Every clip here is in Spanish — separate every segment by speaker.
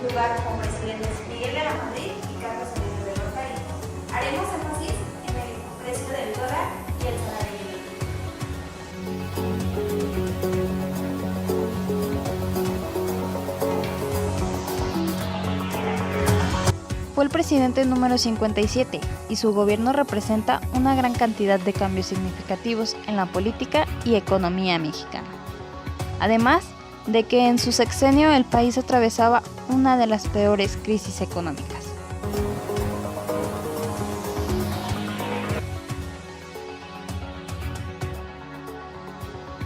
Speaker 1: lugar como presidentes Miguel de la Madrid y Carlos Salinas de Gortari. Haremos énfasis en el precio del dólar y el salario mínimo.
Speaker 2: Fue el presidente número 57 y su gobierno representa una gran cantidad de cambios significativos en la política y economía mexicana. Además de que en su sexenio el país atravesaba una de las peores crisis económicas.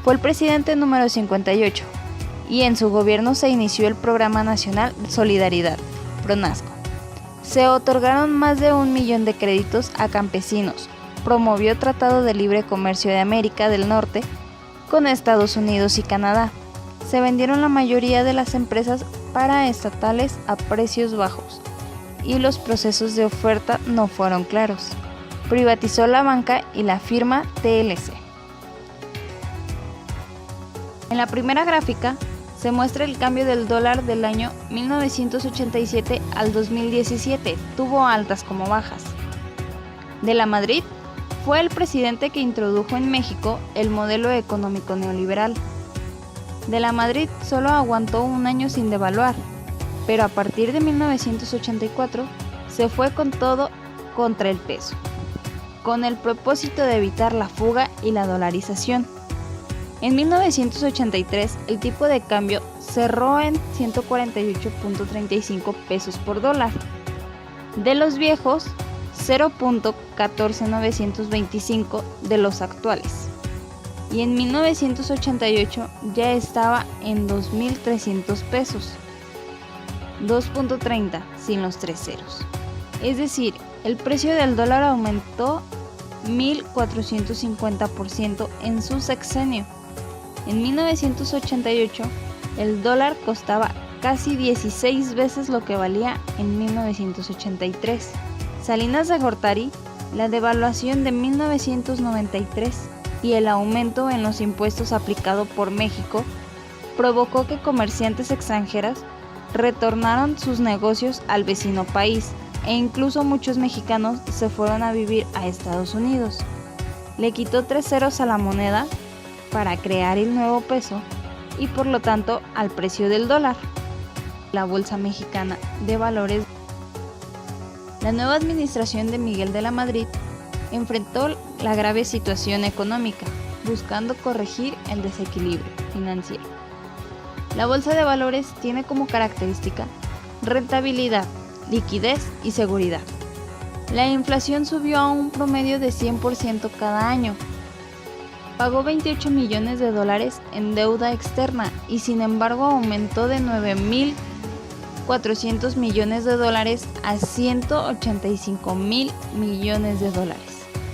Speaker 2: Fue el presidente número 58 y en su gobierno se inició el Programa Nacional de Solidaridad, PRONASCO. Se otorgaron más de 1 millón de créditos a campesinos, promovió Tratado de Libre Comercio de América del Norte con Estados Unidos y Canadá. Se vendieron la mayoría de las empresas paraestatales a precios bajos y los procesos de oferta no fueron claros. Privatizó la banca y la firma TLC. En la primera gráfica se muestra el cambio del dólar del año 1987 al 2017, tuvo altas como bajas. De la Madrid fue el presidente que introdujo en México el modelo económico neoliberal. De la Madrid solo aguantó un año sin devaluar, pero a partir de 1984 se fue con todo contra el peso, con el propósito de evitar la fuga y la dolarización. En 1983 el tipo de cambio cerró en 148.35 pesos por dólar. De los viejos, 0.14925 de los actuales. Y en 1988 ya estaba en 2.300 pesos, 2.30 sin los 3 ceros. Es decir, el precio del dólar aumentó 1.450% en su sexenio. En 1988 el dólar costaba casi 16 veces lo que valía en 1983. Salinas de Gortari, la devaluación de 1993 y el aumento en los impuestos aplicado por México provocó que comerciantes extranjeras retornaron sus negocios al vecino país e incluso muchos mexicanos se fueron a vivir a Estados Unidos. Le quitó 3 ceros a la moneda para crear el nuevo peso y por lo tanto al precio del dólar. La Bolsa Mexicana de Valores. La nueva administración de Miguel de la Madrid enfrentó la grave situación económica, buscando corregir el desequilibrio financiero. La Bolsa de Valores tiene como característica rentabilidad, liquidez y seguridad. La inflación subió a un promedio de 100% cada año. Pagó 28 millones de dólares en deuda externa y sin embargo aumentó de 9.400 millones de dólares a 185.000 millones de dólares.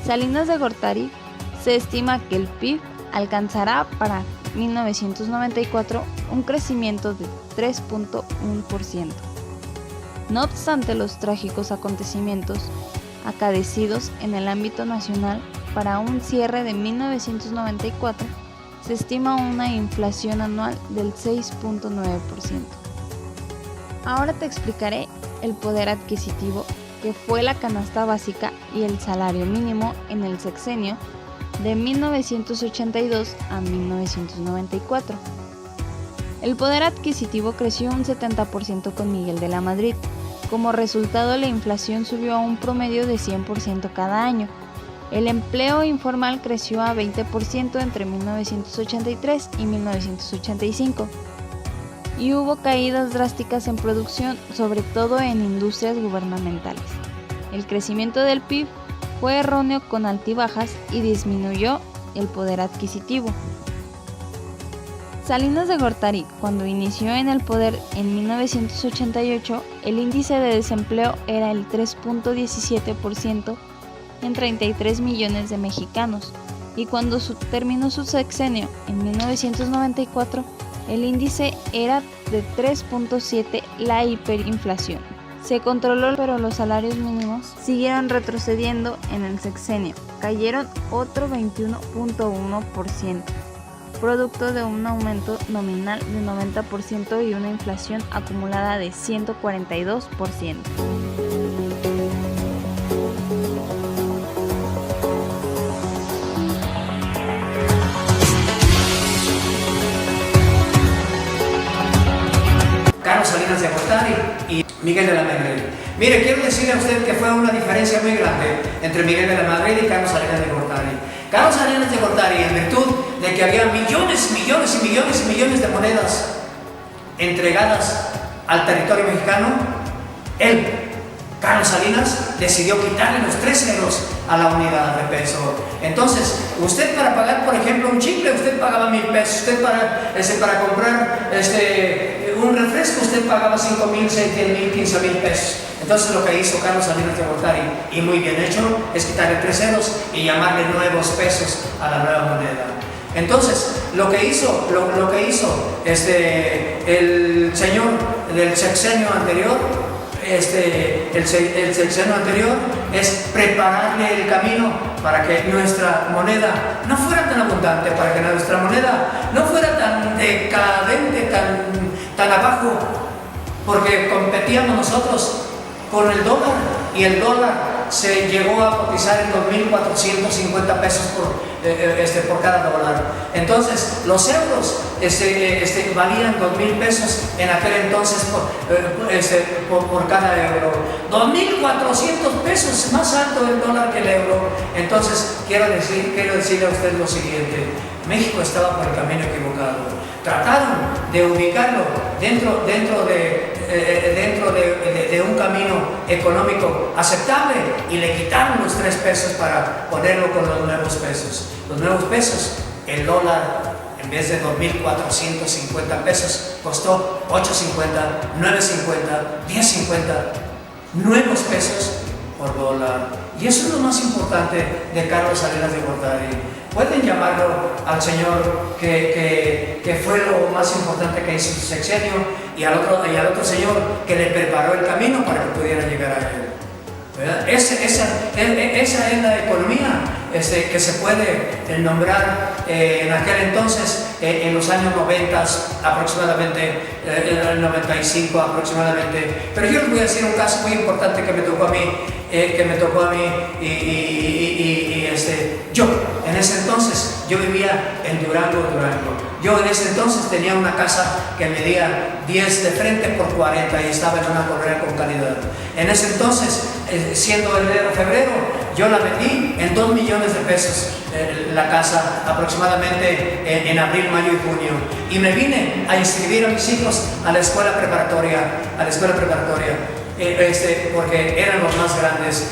Speaker 2: Salinas de Gortari se estima que el PIB alcanzará para 1994 un crecimiento de 3.1%. No obstante los trágicos acontecimientos acaecidos en el ámbito nacional, para un cierre de 1994 se estima una inflación anual del 6.9%. Ahora te explicaré el poder adquisitivo, que fue la canasta básica y el salario mínimo en el sexenio de 1982 a 1994. El poder adquisitivo creció un 70% con Miguel de la Madrid. Como resultado, la inflación subió a un promedio de 100% cada año. El empleo informal creció a 20% entre 1983 y 1985. Y hubo caídas drásticas en producción, sobre todo en industrias gubernamentales. El crecimiento del PIB fue erróneo con altibajas y disminuyó el poder adquisitivo. Salinas de Gortari, cuando inició en el poder en 1988, el índice de desempleo era el 3.17% en 33 millones de mexicanos, y cuando terminó su sexenio en 1994, el índice era de 3.7%, la hiperinflación. Se controló, pero los salarios mínimos siguieron retrocediendo en el sexenio, cayeron otro 21.1%. producto de un aumento nominal de 90% y una inflación acumulada de 142%.
Speaker 3: Carlos Salinas de Gortari y Miguel de la Madrid. Mire, quiero decirle a usted que fue una diferencia muy grande entre Miguel de la Madrid y Carlos Salinas de Gortari. Carlos Salinas de Gortari, en virtud de que había millones de monedas entregadas al territorio mexicano, él, Carlos Salinas, decidió quitarle los 3 ceros a la unidad de peso. Entonces, usted para pagar, por ejemplo, un chicle, usted pagaba 1,000 pesos. Usted para comprar un refresco, usted pagaba 5,000, 6,000, 15,000 pesos. Entonces, lo que hizo Carlos Salinas de Gortari, y muy bien hecho, es quitarle 3 ceros y llamarle nuevos pesos a la nueva moneda. Entonces, lo que hizo el señor del sexenio anterior, el sexenio anterior, es prepararle el camino para que nuestra moneda no fuera tan abundante, para que nuestra moneda no fuera tan decadente, tan abajo, porque competíamos nosotros con el dólar, y el dólar se llegó a cotizar en 2,450 pesos por cada dólar. Entonces, los euros valían 2,000 pesos en aquel entonces por cada euro. 2,400 pesos, más alto el dólar que el euro. Entonces, quiero decirle a usted lo siguiente: México estaba por el camino equivocado. Trataron de ubicarlo dentro de un camino económico aceptable y le quitaron los 3 pesos para ponerlo con los nuevos pesos. Los nuevos pesos, el dólar, en vez de 2,450 pesos, costó 8,50, 9,50, 10,50 nuevos pesos por dólar. Y eso es lo más importante de Carlos Salinas de Gortari. Pueden llamarlo al señor que fue lo más importante que hizo su sexenio, y al otro señor que le preparó el camino para que pudiera llegar a él. ¿Verdad? Esa es la economía que se puede nombrar en aquel entonces, en los años 90 aproximadamente, en el 95 aproximadamente. Pero yo les voy a decir un caso muy importante que me tocó a mí, yo en ese entonces, yo vivía en Durango. Yo en ese entonces tenía una casa que medía 10 de frente por 40 y estaba en una colonia con calidad. En ese entonces, siendo enero-febrero, yo la vendí en 2 millones de pesos, la casa, aproximadamente en abril, mayo y junio. Y me vine a inscribir a mis hijos a la escuela preparatoria, porque eran los más grandes.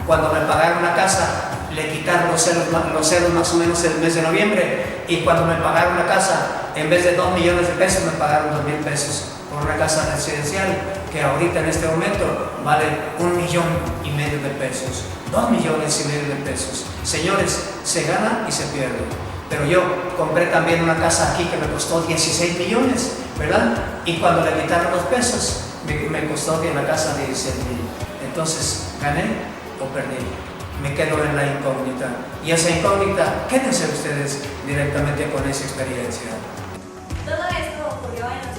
Speaker 3: Cuando me pagaron la casa, le quitaron los ceros más o menos el mes de noviembre, y cuando me pagaron la casa, en vez de 2 millones de pesos, me pagaron 2,000 pesos por una casa residencial que ahorita en este momento vale 1,5 millones de pesos. 2,5 millones de pesos. Señores, se gana y se pierde. Pero yo compré también una casa aquí que me costó 16 millones, ¿verdad? Y cuando le quitaron los pesos, me costó que la casa 16,000. Entonces, ¿gané o perdí? Me quedo en la incógnita. Y esa incógnita, quédense ustedes directamente con esa experiencia.
Speaker 1: Todo esto ocurrió en los